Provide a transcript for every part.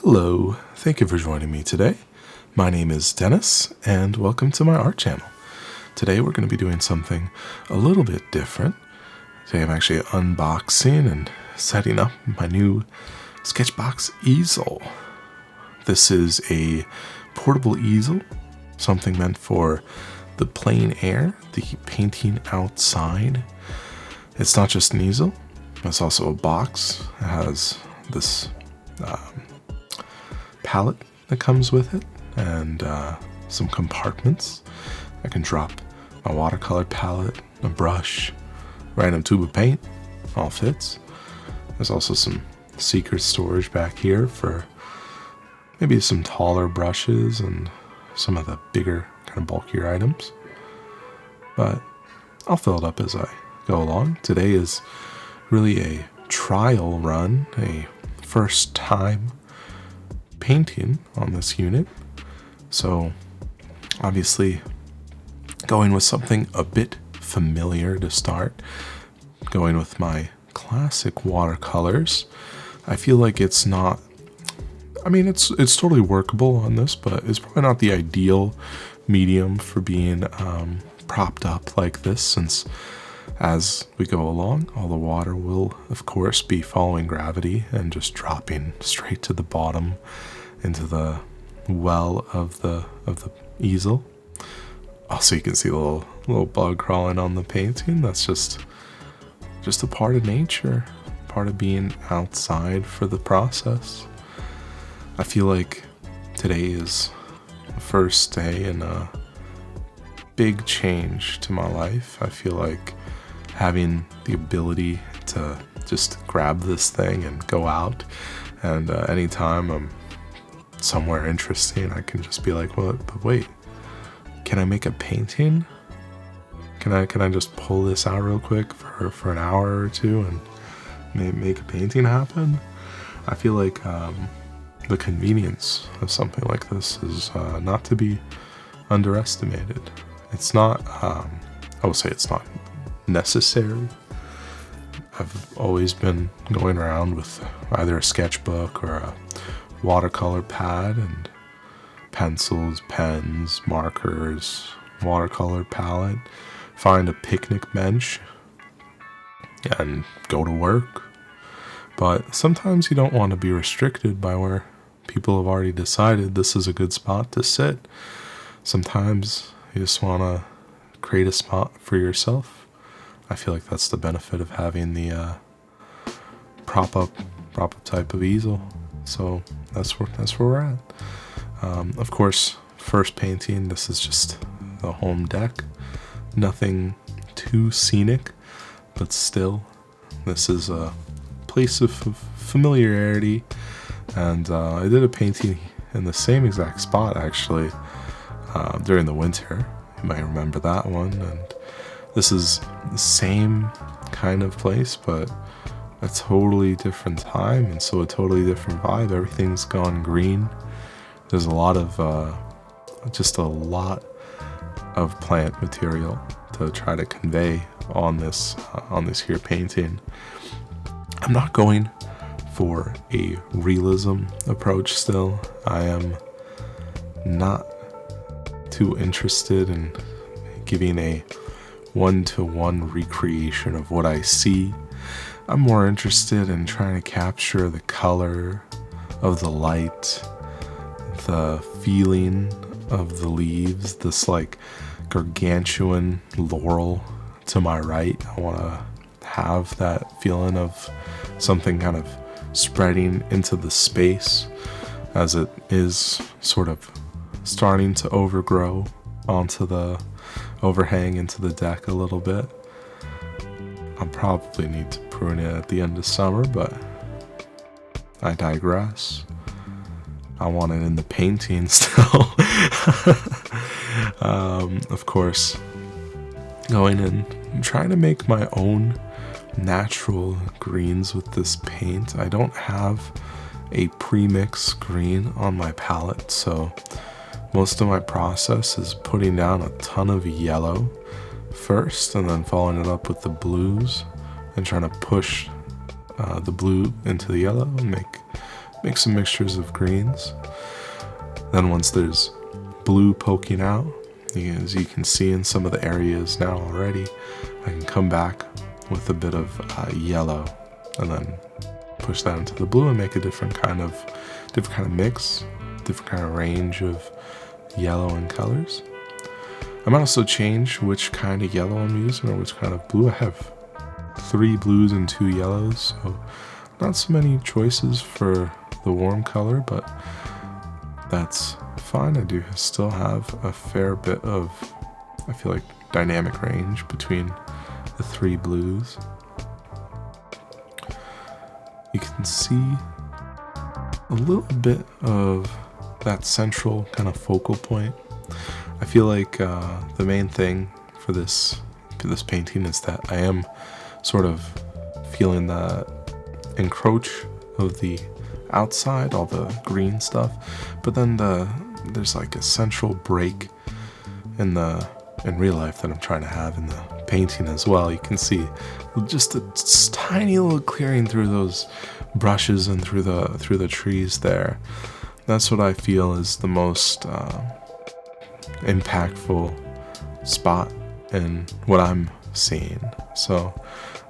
Hello, thank you for joining me today. My name is Dennis, and welcome to my art channel. Today we're going to be doing something a little bit different. Today I'm actually unboxing and setting up my new Sketchbox easel. This is a portable easel, something meant for the plein air, the painting outside. It's not just an easel, it's also a box. It has this palette that comes with it and some compartments. I can drop my watercolor palette, a brush, random tube of paint, all fits. There's also some secret storage back here for maybe some taller brushes and some of the bigger, kind of bulkier items. But I'll fill it up as I go along. Today is really a trial run, a first time painting on this unit. So obviously going with something a bit familiar to start, going with my classic watercolors. I feel like it's not, it's totally workable on this, but it's probably not the ideal medium for being propped up like this, since as we go along, all the water will, of course, be following gravity and just dropping straight to the bottom into the well of the easel. Also, you can see the little bug crawling on the painting. That's just a part of nature, part of being outside for the process. I feel like today is the first day in a big change to my life. I feel like having the ability to just grab this thing and go out, and anytime I'm somewhere interesting, I can just be like, well, but wait, can I make a painting? Can I just pull this out real quick for an hour or two and make a painting happen? I feel like the convenience of something like this is not to be underestimated. It's not, I will say it's not necessary. I've always been going around with either a sketchbook or a watercolor pad and pencils, pens, markers, watercolor palette, find a picnic bench and go to work. But sometimes you don't want to be restricted by where people have already decided this is a good spot to sit. Sometimes you just want to create a spot for yourself. I feel like that's the benefit of having the prop up type of easel. So that's where we're at. Of course, first painting, this is just the home deck. Nothing too scenic, but still, this is a place of familiarity. And I did a painting in the same exact spot, actually, during the winter. You might remember that one. And this is the same kind of place, but a totally different time, and so a totally different vibe. Everything's gone green. There's a lot of plant material to try to convey on this here painting. I'm not going for a realism approach still. I am not too interested in giving a one-to-one recreation of what I see. I'm more interested in trying to capture the color of the light, the feeling of the leaves, this like gargantuan laurel to my right. I want to have that feeling of something kind of spreading into the space as it is sort of starting to overgrow onto the overhang into the deck a little bit. I'll probably need to prune it at the end of summer, but I digress. I want it in the painting still. Of course, going in and trying to make my own natural greens with this paint. I don't have a pre-mix green on my palette, so most of my process is putting down a ton of yellow first and then following it up with the blues and trying to push the blue into the yellow and make make some mixtures of greens. Then once there's blue poking out, as you can see in some of the areas now already, I can come back with a bit of yellow and then push that into the blue and make a different kind of mix, different kind of range of yellow and colors. I might also change which kind of yellow I'm using or which kind of blue. I have 3 blues and 2 yellows, so not so many choices for the warm color, but that's fine. I do still have a fair bit of, I feel like, dynamic range between the 3 blues. You can see a little bit of that central kind of focal point. I feel like the main thing for this painting is that I am sort of feeling the encroach of the outside, all the green stuff, but then there's like a central break in real life that I'm trying to have in the painting as well. You can see just a tiny little clearing through those brushes and through the trees there. That's what I feel is the most impactful spot in what I'm seeing. So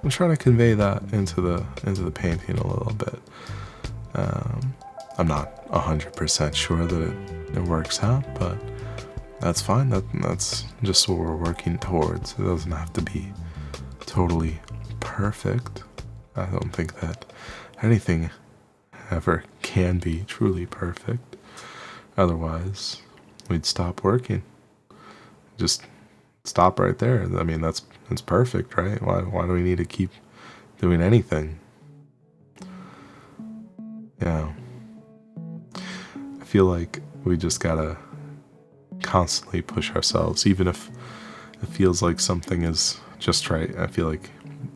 I'm trying to convey that into the painting a little bit. I'm not 100% sure that it works out, but that's fine. That's just what we're working towards. It doesn't have to be totally perfect. I don't think that anything ever can be truly perfect. Otherwise, we'd stop working. Just stop right there. I mean, it's perfect, right? Why do we need to keep doing anything? Yeah. I feel like we just gotta constantly push ourselves, even if it feels like something is just right. I feel like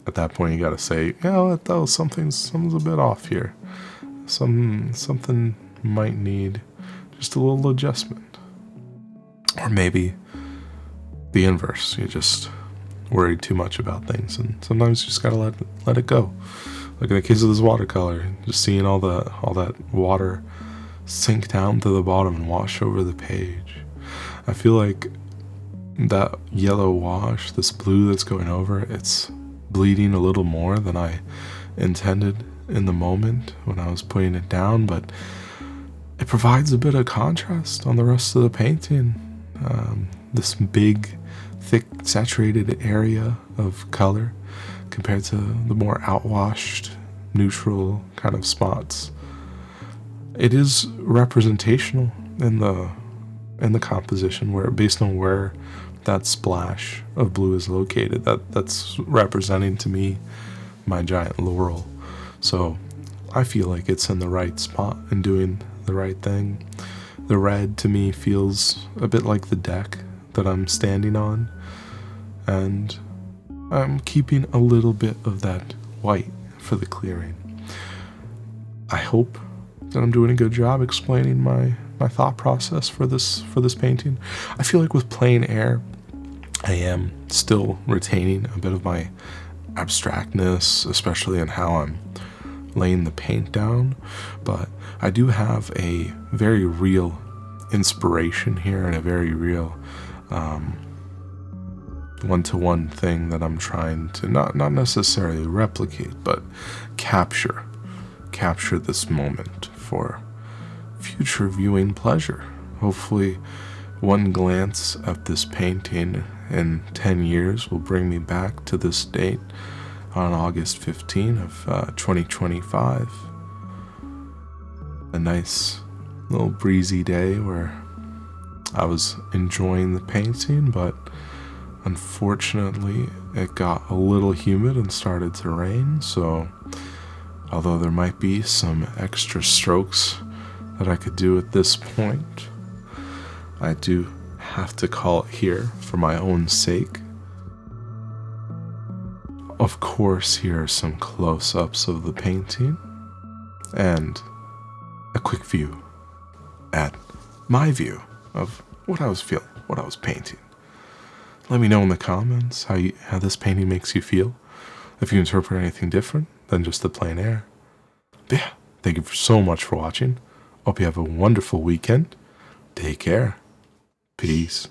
at that point you gotta say, yeah, something's a bit off here. Something might need just a little adjustment. Or maybe the inverse. You're just worried too much about things, and sometimes you just gotta let it go. Like in the case of this watercolor, just seeing all that water sink down to the bottom and wash over the page. I feel like that yellow wash, this blue that's going over, it's bleeding a little more than I intended in the moment when I was putting it down, but it provides a bit of contrast on the rest of the painting. This big, thick, saturated area of color compared to the more outwashed, neutral kind of spots. It is representational in the composition, where based on where that splash of blue is located, that's representing to me my giant laurel. So I feel like it's in the right spot and doing the right thing. The red to me feels a bit like the deck that I'm standing on, and I'm keeping a little bit of that white for the clearing. I hope that I'm doing a good job explaining my thought process for this painting. I feel like with Plein Air, I am still retaining a bit of my abstractness, especially in how I'm laying the paint down, but I do have a very real inspiration here and a very real one-to-one thing that I'm trying to not necessarily replicate, but capture this moment for future viewing pleasure. Hopefully one glance at this painting in 10 years will bring me back to this date on August 15 of 2025. A nice little breezy day where I was enjoying the painting, but unfortunately it got a little humid and started to rain, so although there might be some extra strokes that I could do at this point, I do have to call it here for my own sake. Of course, here are some close-ups of the painting and a quick view at my view of what I was feeling, what I was painting. Let me know in the comments how this painting makes you feel, if you interpret anything different than just the Plein Air. But yeah, Thank you so much for watching. Hope you have a wonderful weekend. Take care. Peace.